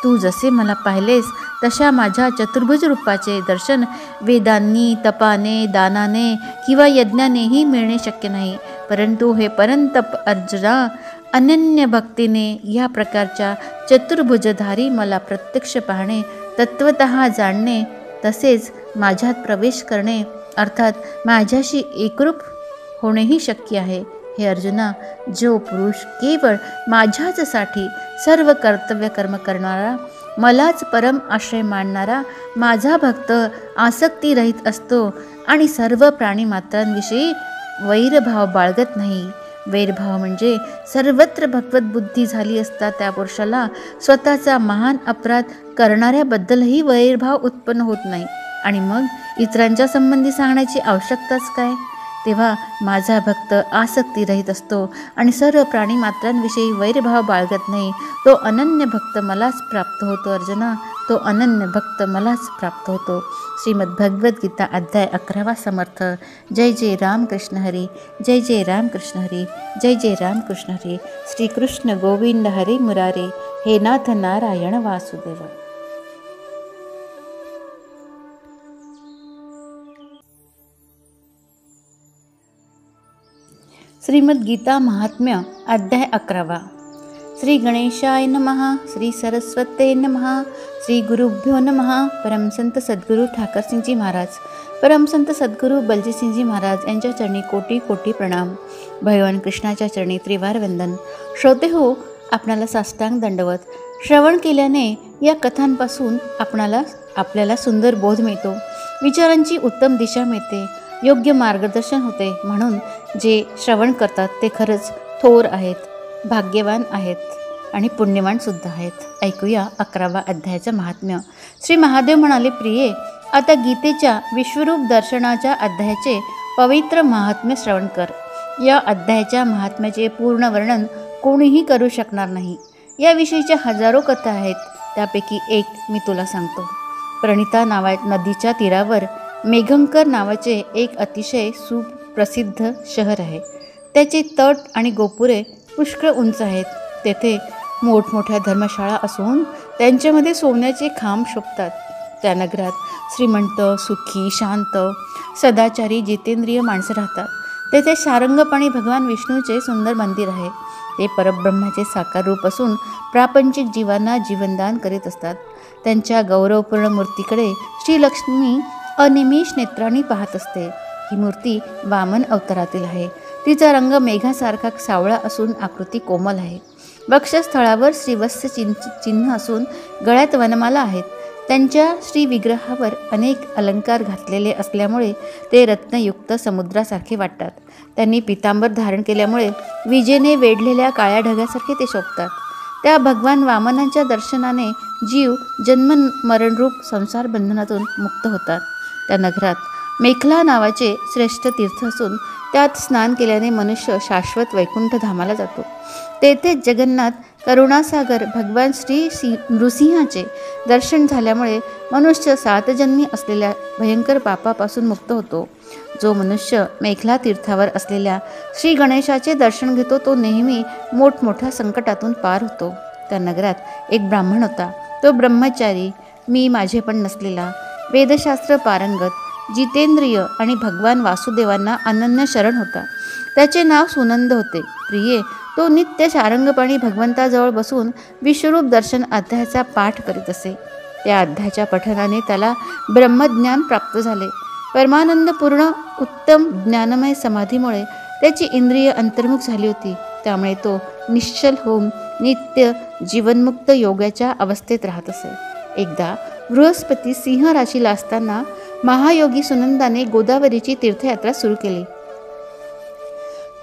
तू जसे मला पाहिलेस तशा माझ्या चतुर्भुज रूपाचे दर्शन वेदांनी, तपाने, दानाने किंवा यज्ञानेही मिळणे शक्य नाही. परंतु हे परंतप अर्जुना, अनन्य भक्तीने या प्रकारच्या चतुर्भुजधारी मला प्रत्यक्ष पाहणे, तत्वतः जाणणे, तसेच माझ्यात प्रवेश करणे अर्थात माझ्याशी एकरूप होणेही शक्य आहे. हे अर्जुना, जो पुरुष केवळ माझ्याचसाठी सर्व कर्तव्य कर्म करणारा, मलाच परम आश्रय मानणारा, माझा भक्त आसक्तीरहित असतो आणि सर्व प्राणीमात्रांविषयी वैरभाव बाळगत नाही. वैरभाव म्हणजे सर्वत्र भगवत बुद्धी झाली असता त्या पुरुषाला स्वतःचा महान अपराध करणाऱ्याबद्दलही वैरभाव उत्पन्न होत नाही आणि मग इतरांच्या संबंधी सांगण्याची आवश्यकताच काय. तेव्हा माझा भक्त आसक्तीरहित असतो आणि सर्व प्राणीमात्रांविषयी वैरभाव बाळगत नाही. तो अनन्य भक्त मलाच प्राप्त होतो. अर्जुना, तो अनन्य भक्त मलाच प्राप्त होतो. श्रीमद् भगवद्गीता अध्याय 11 समर्थ. जय जय राम कृष्ण हरी. जय जय राम कृष्ण हरी. जय जय राम कृष्ण हरी. श्रीकृष्ण गोविंद हरी मुरारे. हे नाथ नारायण वासुदेव. श्रीमद् गीता महात्म्य अध्याय 11. श्री गणेशाय नमः. श्री सरस्वते नमः. श्री गुरुभ्यो नमः. परमसंत सद्गुरू ठाकरसिंगजी महाराज, परमसंत सद्गुरू बलजीसिंगजी महाराज यांच्या चरणी कोटी कोटी प्रणाम. भगवान कृष्णाच्या चरणी त्रिवार वंदन. श्रोते हो, आपणाला साष्टांग दंडवत. श्रवण केल्याने या कथांपासून आपल्याला सुंदर बोध मिळतो, विचारांची उत्तम दिशा मिळते, योग्य मार्गदर्शन होते. म्हणून जे श्रवण करतात ते खरंच थोर आहेत, भाग्यवान आहेत आणि पुण्यवान सुद्धा आहेत. ऐकूया 11व्या अध्यायाचं महात्म्य. श्री महादेव म्हणाले, प्रिये, आता गीतेच्या विश्वरूप दर्शनाच्या अध्यायाचे पवित्र महात्म्य श्रवण कर. या अध्यायाच्या महात्म्याचे पूर्ण वर्णन कोणीही करू शकणार नाही. याविषयीच्या हजारो कथा आहेत. त्यापैकी एक मी तुला सांगतो. प्रणिता नदीच्या तीरावर मेघंकर नावाचे एक अतिशय सुप्रसिद्ध शहर आहे. त्याचे तट आणि गोपुरे पुष्कळ उंच आहेत. तेथे मोठमोठ्या धर्मशाळा असून त्यांच्यामध्ये सोन्याचे खांब शोभतात. त्या नगरात श्रीमंत, सुखी, शांत, सदाचारी, जितेंद्रिय माणसं राहतात. तेथे सारंगपाणी भगवान विष्णूचे सुंदर मंदिर आहे. ते परब्रह्माचे साकार रूप असून प्रापंचिक जीवांना जीवनदान करीत असतात. त्यांच्या गौरवपूर्ण मूर्तीकडे श्रीलक्ष्मी अनिमिष नेत्रांनी पाहत असते. ही मूर्ती वामन अवतारातील आहे. तिचा रंग मेघासारखा सावळा असून आकृती कोमल आहे. वक्षस्थळावर श्रीवत्स चिन्ह असून गळ्यात वनमाला आहेत. त्यांच्या श्रीविग्रहावर अनेक अलंकार घातलेले असल्यामुळे ते रत्नयुक्त समुद्रासारखे वाटतात. त्यांनी पितांबर धारण केल्यामुळे विजेने वेढलेल्या काळ्या ढगासारखे ते शोभतात. त्या भगवान वामनांच्या दर्शनाने जीव जन्म मरणरूप संसार बंधनातून मुक्त होतात. त्या नगरात मेखला नावाचे श्रेष्ठ तीर्थ असून त्यात स्नान केल्याने मनुष्य शाश्वत वैकुंठ धामाला जातो. तेथेच जगन्नाथ करुणासागर भगवान श्री नृसिंहाचे दर्शन झाल्यामुळे मनुष्य 7 जन्मी असलेल्या भयंकर पापापासून मुक्त होतो. जो मनुष्य मेखला तीर्थावर असलेल्या श्री गणेशाचे दर्शन घेतो तो नेहमी मोठमोठ्या संकटातून पार होतो. त्या नगरात एक ब्राह्मण होता. तो ब्रह्मचारी, मी माझेपण नसलेला, वेदशास्त्र पारंगत, जितेंद्रिय आणि भगवान वासुदेवांना अनन्य शरण होता. त्याचे नाव सुनंद होते. प्रिये, तो नित्य सारंगपाणी भगवंताजवळ बसून विश्वरूप दर्शन अध्यायाचा पाठ करीत असे. त्या अध्यायाच्या पठनाने त्याला ब्रह्मज्ञान प्राप्त झाले. परमानंदपूर्ण उत्तम ज्ञानमय समाधीमुळे त्याची इंद्रिय अंतर्मुख झाली होती. त्यामुळे तो निश्चल होऊन नित्य जीवनमुक्त योगाच्या अवस्थेत राहत असे. एकदा बृहस्पती सिंह राशीला असताना महायोगी सुनंदाने गोदावरीची तीर्थयात्रा सुरू केली.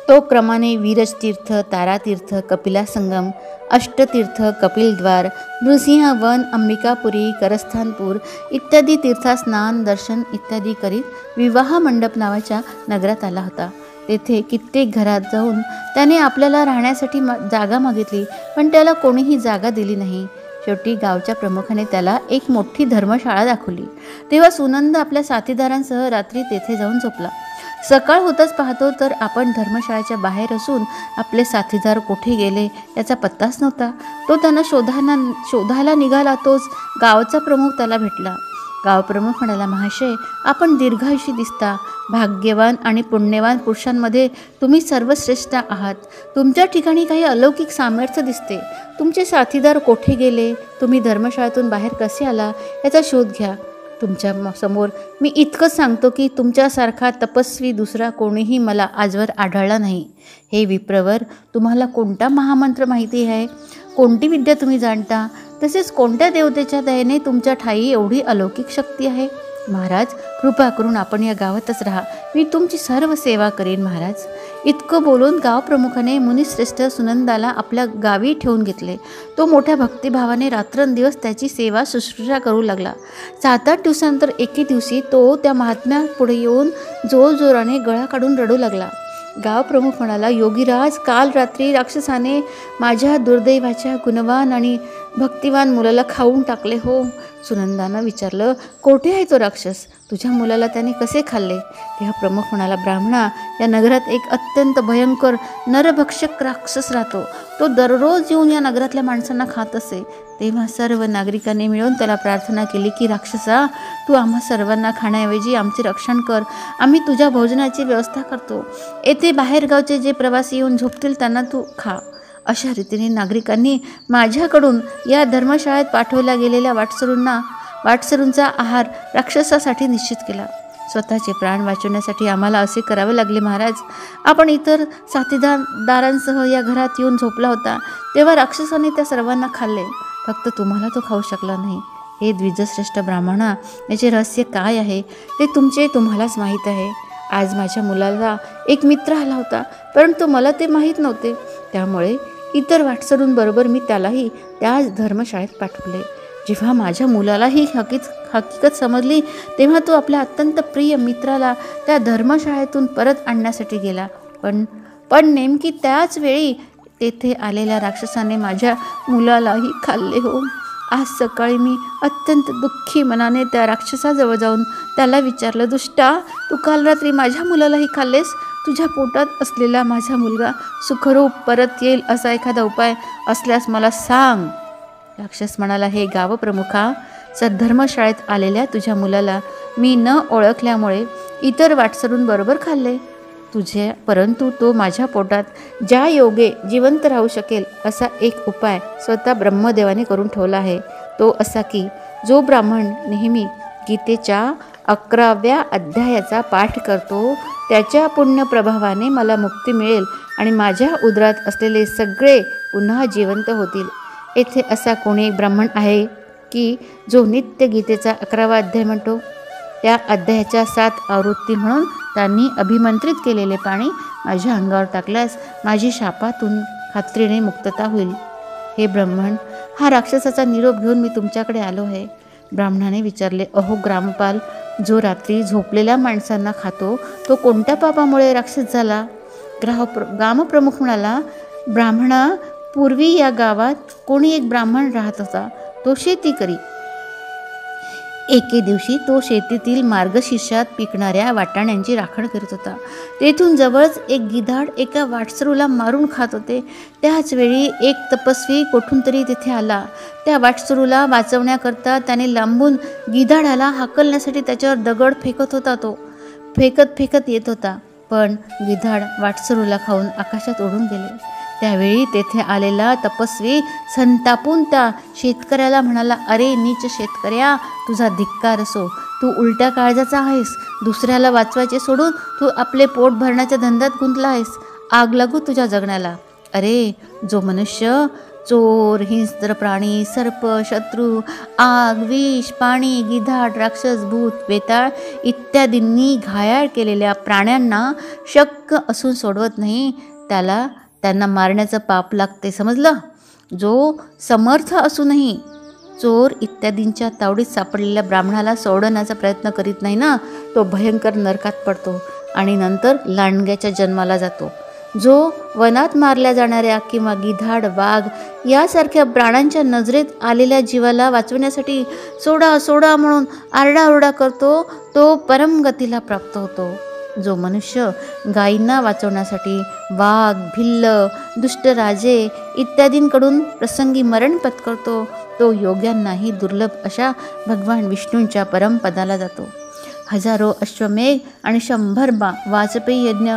तो क्रमाने वीरजतीर्थ, तारातीर्थ, कपिला संगम, अष्टतीर्थ, कपिलद्वार, नृसिंहवन, अंबिकापुरी, करस्थानपूर इत्यादी तीर्थात स्नान, दर्शन इत्यादी करीत विवाह मंडप नावाच्या नगरात आला होता. तेथे कित्येक घरात जाऊन त्याने आपल्याला राहण्यासाठी जागा मागितली, पण त्याला कोणीही जागा दिली नाही. शेवटी गावच्या प्रमुखाने त्याला एक मोठी धर्मशाळा दाखवली. तेव्हा सुनंद आपल्या साथीदारांसह रात्री तेथे जाऊन झोपला. सकाळ होताच पाहतो तर आपण धर्मशाळेच्या बाहेर असून आपले साथीदार कुठे गेले याचा पत्ताच नव्हता. तो त्यांना शोधायला निघाला. तोच गावचा प्रमुख त्याला भेटला. गावप्रमुख म्हणाला, महाशय, आपण दीर्घायुषी दिसता. भाग्यवान आणि पुण्यवान पुरुषांमध्ये तुम्ही सर्वश्रेष्ठ आहात. तुमच्या ठिकाणी काही अलौकिक सामर्थ्य दिसते. तुमचे साथीदार कोठे गेले? तुम्ही धर्मशाळेतून बाहेर कसे आला याचा शोध घ्या. तुमच्या समोर मी इतकंच सांगतो की तुमच्यासारखा तपस्वी दुसरा कोणीही मला आजवर आढळला नाही. हे विप्रवर, तुम्हाला कोणता महामंत्र माहिती आहे? कोणती विद्या तुम्ही जाणता? तसेच कोणत्या देवतेच्या दयेने तुमच्या ठाई एवढी अलौकिक शक्ती आहे? महाराज, कृपा करून आपण या गावातच राहा. मी तुमची सर्व सेवा करेन महाराज. इतकं बोलून गावप्रमुखाने मुनिश्रेष्ठ सुनंदाला आपल्या गावी ठेवून घेतले. तो मोठ्या भक्तिभावाने रात्रंदिवस त्याची सेवा शुश्रूषा करू लागला. 7-8 दिवसानंतर एके दिवशी तो त्या महात्म्यापुढे येऊन जोरजोराने गळा काढून रडू लागला. गावप्रमुख म्हणाला, योगीराज, काल रात्री राक्षसाने माझ्या दुर्दैवाच्या गुणवान आणि भक्तिवान मुलाला खाऊन टाकले हो. सुनंदानं विचारलं, कोठे आहे तो राक्षस? तुझ्या मुलाला त्याने कसे खाल्ले? तेव्हा प्रमुख म्हणाला, ब्राह्मणा, या नगरात एक अत्यंत भयंकर नरभक्षक राक्षस राहतो. तो दररोज येऊन या नगरातल्या माणसांना खात असे. तेव्हा सर्व नागरिकांनी मिळून त्याला प्रार्थना केली की, राक्षसा, तू आम्हा सर्वांना खाण्याऐवजी आमचे रक्षण कर. आम्ही तुझ्या भोजनाची व्यवस्था करतो. येथे बाहेरगावचे जे प्रवासी येऊन झोपतील त्यांना तू खा. अशा रीतीने नागरिकांनी माझ्याकडून या धर्मशाळेत पाठवल्या गेलेल्या वाटसरूंचा आहार राक्षसासाठी निश्चित केला. स्वतःचे प्राण वाचवण्यासाठी आम्हाला असे करावे लागले महाराज. आपण इतर साथीदारांसह या घरात येऊन झोपला होता तेव्हा राक्षसाने त्या सर्वांना खाल्ले. फक्त तुम्हाला तो खाऊ शकला नाही. हे द्विजश्रेष्ठ ब्राह्मणा, याचे रहस्य काय आहे ते तुम्हालाच माहीत आहे. आज माझ्या मुलाला एक मित्र आला होता, परंतु मला ते माहीत नव्हते. त्यामुळे इतर वाटसरूंबरोबर मी त्यालाही त्याच धर्मशाळेत पाठवले. जेव्हा माझ्या मुलाला ही हकीकत समजली तेव्हा तो आपल्या अत्यंत प्रिय मित्राला त्या धर्मशाळेतून परत आणण्यासाठी गेला. पण नेमकी त्याच वेळी तेथे आलेल्या राक्षसाने माझ्या मुलालाही खाल्ले हो. आज सकाळी मी अत्यंत दुःखी मनाने त्या राक्षसाजवळ जाऊन त्याला विचारलं, दुष्टा, तू काल रात्री माझ्या मुलालाही खाल्लेस? तुझ्या पोटात असलेला माझा मुलगा सुखरूप परत येईल असा एखादा उपाय असल्यास मला सांग. राक्षस म्हणाला, हे गावप्रमुखा, धर्मशाळेत आलेल्या तुझ्या मुलाला मी न ओळखल्यामुळे इतर वाटसरूंबरोबर खाल्ले. परंतु तो माझ्या पोटात ज्या योगे जिवंत राहू शकेल असा एक उपाय स्वतः ब्रह्मदेवाने करून ठेवला आहे. तो असा की जो ब्राह्मण नेहमी गीतेच्या 11व्या अध्यायाचा पाठ करतो त्याच्या पुण्यप्रभावाने मला मुक्ती मिळेल आणि माझ्या उदरात असलेले सगळे पुन्हा जिवंत होतील. येथे असा कोणी एक ब्राह्मण आहे की जो नित्य गीतेचा 11वा अध्याय म्हणतो? त्या अध्यायाच्या 7 आवृत्ती म्हणून त्यांनी अभिमंत्रित केलेले पाणी माझ्या अंगावर टाकल्यास माझी शापातून खात्रीने मुक्तता होईल. हे ब्राह्मण, हा राक्षसाचा निरोप घेऊन मी तुमच्याकडे आलो आहे. ब्राह्मणाने विचारले, अहो ग्रामपाल, जो रात्री झोपलेल्या माणसांना खातो तो कोणत्या पापामुळे राक्षस झाला? ग्रामप्रमुख म्हणाला, ब्राह्मणा, पूर्वी या गावात कोणी एक ब्राह्मण राहत होता. तो शेती करी. एके दिवशी तो शेतीतील मार्गशीर्षात पिकणाऱ्या वाटाण्यांची राखण करत होता. तेथून जवळच एक गिधाड एका वाटसरूला मारून खात होते. त्याच वेळी एक तपस्वी कोठून तरी तिथे आला. त्या वाटसरूला वाचवण्याकरता त्याने लांबून गिधाडाला हाकलण्यासाठी त्याच्यावर दगड फेकत होता. तो फेकत येत होता, पण गिधाड वाटसरूला खाऊन आकाशात उडून गेले. त्यावेळी तेथे आलेला तपस्वी संतापून त्या शेतकऱ्याला म्हणाला, अरे नीच शेतकऱ्या, तुझा धिक्कार असो. तू उलट्या काळजाचा आहेस. दुसऱ्याला वाचवायचे सोडून तू आपले पोट भरण्याच्या धंद्यात गुंतला आहेस. आग लागू तुझ्या जगण्याला. अरे, जो मनुष्य चोर, हिंस्त्र प्राणी, सर्प, शत्रू, आग, विष, पाणी, गिधाड, राक्षस, भूत, वेताळ इत्यादींनी घायाळ केलेल्या प्राण्यांना शक्य असून सोडवत नाही त्यांना मारण्याचं पाप लागते, समजलं? जो समर्थ असूनही चोर इत्यादींच्या तावडीत सापडलेल्या ब्राह्मणाला सोडवण्याचा प्रयत्न करीत नाही ना, तो भयंकर नरकात पडतो आणि नंतर लांडग्याच्या जन्माला जातो. जो वनात मारल्या जाणाऱ्या किंवा गिधाड, वाघ यासारख्या प्राण्यांच्या नजरेत आलेल्या जीवाला वाचवण्यासाठी सोडा सोडा म्हणून आरडाओरडा करतो, तो परमगतीला प्राप्त होतो. जो मनुष्य गायींना वाचवण्यासाठी वाघ, भिल्ल, दुष्ट राजे इत्यादींकडून प्रसंगी मरण पत्करतो, तो योग्यांनाही दुर्लभ अशा भगवान विष्णूंच्या परमपदाला जातो. हजारो अश्वमेघ आणि 100 वाजपेयी यज्ञ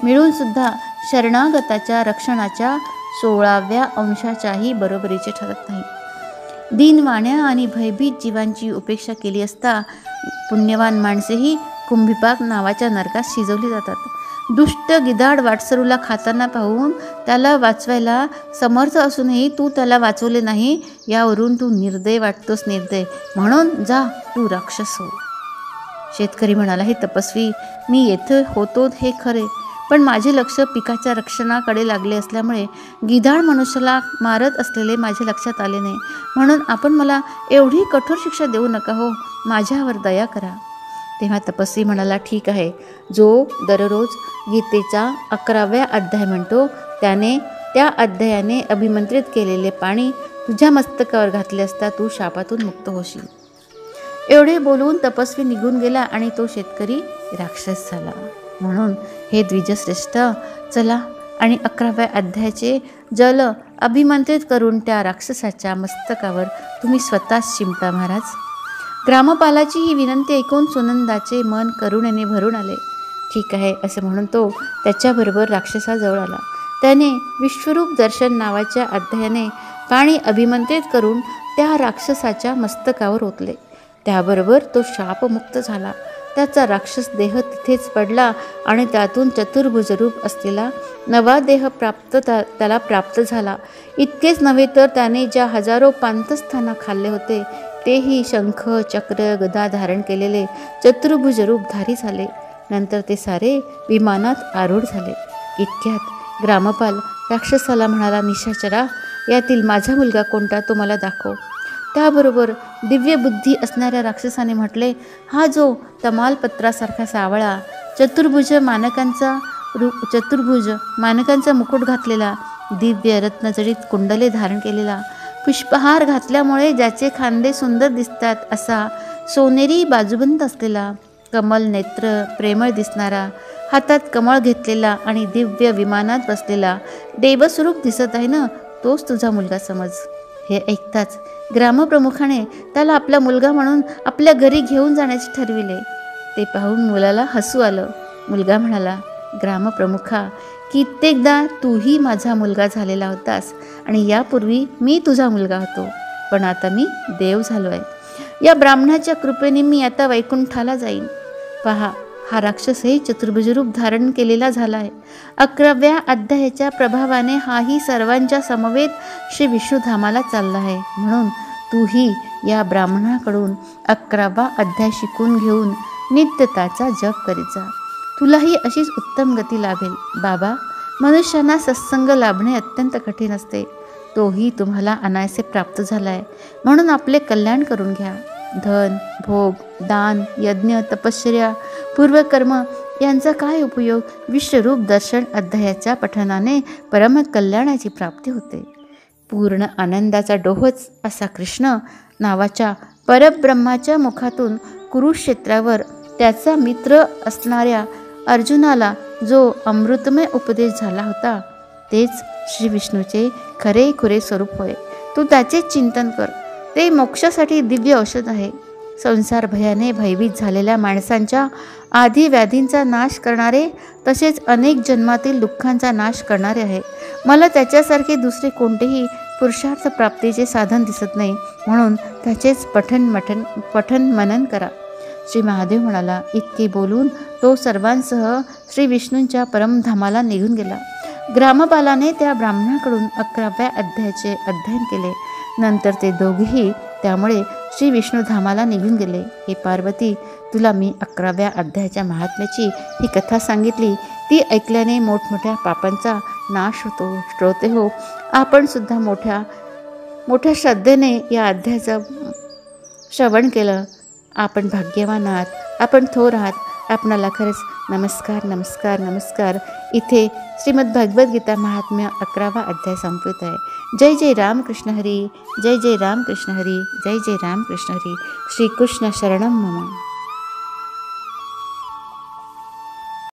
मिळून सुद्धा शरणागताच्या रक्षणाच्या 16व्या अंशाच्याही बरोबरीचे ठरत नाही. दीनवाण्या आणि भयभीत जीवांची उपेक्षा केली असता पुण्यवान माणसेही कुंभीपाक नावाच्या नरकात शिजवली जातात. दुष्ट गिधाड वाटसरूला खाताना पाहून त्याला वाचवायला समर्थ असूनही तू त्याला वाचवले नाही, यावरून तू निर्दय वाटतोस. निर्दय म्हणून जा, तू राक्षस हो. शेतकरी म्हणाला, हे तपस्वी, मी येथे होतो हे खरे, पण माझे लक्ष पिकाच्या रक्षणाकडे लागले असल्यामुळे गिधाड मनुष्याला मारत असलेले माझे लक्षात आले नाही. म्हणून आपण मला एवढी कठोर शिक्षा देऊ नका हो, माझ्यावर दया करा. तेव्हा तपस्वी म्हणाला, ठीक आहे, जो दररोज गीतेचा 11व्या अध्याय म्हणतो त्याने त्या अध्यायाने अभिमंत्रित केलेले पाणी तुझ्या मस्तकावर घातले असता तू शापातून मुक्त होशील. एवढे बोलून तपस्वी निघून गेला आणि तो शेतकरी राक्षस झाला. म्हणून हे द्विजश्रेष्ठ, चला आणि 11व्या अध्यायाचे जल अभिमंत्रित करून त्या राक्षसाच्या मस्तकावर तुम्ही स्वतःच शिंपडा महाराज. ग्रामपालाची ही विनंती ऐकून सुनंदाचे मन करुणेने भरून आले. ठीक आहे असे म्हणून तो त्याच्याबरोबर राक्षसाजवळ आला. त्याने विश्वरूप दर्शन नावाच्या अध्यायाने पाणी अभिमंत्रित करून त्या राक्षसाच्या मस्तकावर ओतले. त्याबरोबर तो शापमुक्त झाला. त्याचा राक्षस देह तिथेच पडला आणि त्यातून चतुर्भुज रूप असलेला नवा देह त्याला प्राप्त झाला. इतकेच नव्हे तर त्याने ज्या हजारो पांतस्थाना खाल्ले होते तेही शंख, चक्र, गदा धारण केलेले चतुर्भुज रूपधारी झाले. नंतर ते सारे विमानात आरूढ झाले. इतक्यात ग्रामपाल राक्षसाला म्हणाला, निशाचरा, यातील माझा मुलगा कोणता तो मला दाखव. त्याबरोबर दिव्य बुद्धी असणाऱ्या राक्षसाने म्हटले, हा जो तमालपत्रासारखा सावळा, चतुर्भुज मानकांचा मुकुट घातलेला, दिव्य रत्नजडित कुंडले धारण केलेला, पुष्पहार घातल्यामुळे ज्याचे खांदे सुंदर दिसतात असा सोनेरी बाजूबंद असलेला, कमल नेत्र प्रेमळ दिसणारा, हातात कमळ घेतलेला आणि दिव्य विमानात बसलेला देवस्वरूप दिसत आहे ना, तोच तुझा मुलगा समज. हे ऐकताच ग्रामप्रमुखाने त्याला आपला मुलगा म्हणून आपल्या घरी घेऊन जाण्याचे ठरविले. ते पाहून मुलाला हसू आलं. मुलगा म्हणाला, ग्रामप्रमुखा, कित्येकदा तूही माझा मुलगा झालेला होतास आणि यापूर्वी मी तुझा मुलगा होतो, पण आता मी देव झालो आहे. या ब्राह्मणाच्या कृपेने मी आता वैकुंठाला जाईन. पहा, हा राक्षसही चतुर्भुज रूप धारण केलेला झाला आहे. 11व्या अध्यायाच्या प्रभावाने हाही सर्वांच्या समवेत श्री विष्णुधामाला चालला आहे. म्हणून तूही या ब्राह्मणाकडून 11वा अध्याय शिकून घेऊन नित्य त्याचा जप करीत जा. तुलाही अशीच उत्तम गती लाभेल. बाबा, मनुष्यांना सत्संग लाभणे अत्यंत कठीण असते. तोही तुम्हाला अनायासे प्राप्त झाला आहे. म्हणून आपले कल्याण करून घ्या. धन, भोग, दान, यज्ञ, तपश्चर्या, पूर्वकर्म यांचा काय उपयोग? विश्वरूप दर्शन अध्यायाच्या पठनाने परमकल्याणाची प्राप्ती होते. पूर्ण आनंदाचा डोहच असा कृष्ण नावाच्या परब्रह्माच्या मुखातून कुरुक्षेत्रावर त्याचा मित्र असणाऱ्या अर्जुनाला जो अमृतमय उपदेश झाला होता, तेच श्री विष्णूचे खरे स्वरूप होय. तू त्याचेच चिंतन कर. ते मोक्षासाठी दिव्य औषध आहे. संसार भयाने भयभीत झालेल्या माणसांच्या आधी व्याधींचा नाश करणारे, तसेच अनेक जन्मातील दुःखांचा नाश करणारे आहे. मला त्याच्यासारखे दुसरे कोणतेही पुरुषार्थ प्राप्तीचे साधन दिसत नाही. म्हणून त्याचेच पठन मनन करा. श्री महादेव म्हणाला. इतके बोलून तो सर्वांसह श्री विष्णूंच्या परमधामाला निघून गेला. ग्रामपालाने त्या ब्राह्मणाकडून 11व्या अध्यायाचे अध्ययन केले. नंतर ते दोघेही त्यामुळे श्री विष्णुधामाला निघून गेले. हे पार्वती, तुला मी 11व्या अध्यायाच्या महात्म्याची ही कथा सांगितली. ती ऐकल्याने मोठमोठ्या पापांचा नाश होतो. श्रोते हो, आपण सुद्धा मोठ्या श्रद्धेने या अध्यायाचं श्रवण केलं. आपण भाग्यवान आहात, आपण थोर आहात. आपणाला खरंच नमस्कार नमस्कार नमस्कार. इथे श्रीमद भगवद्गीता महात्म्य 11वा अध्याय संपवित आहे. जय जय रामकृष्ण हरी, जय जय रामकृष्ण हरी, जय जय रामकृष्ण हरी. श्रीकृष्ण शरणम मम.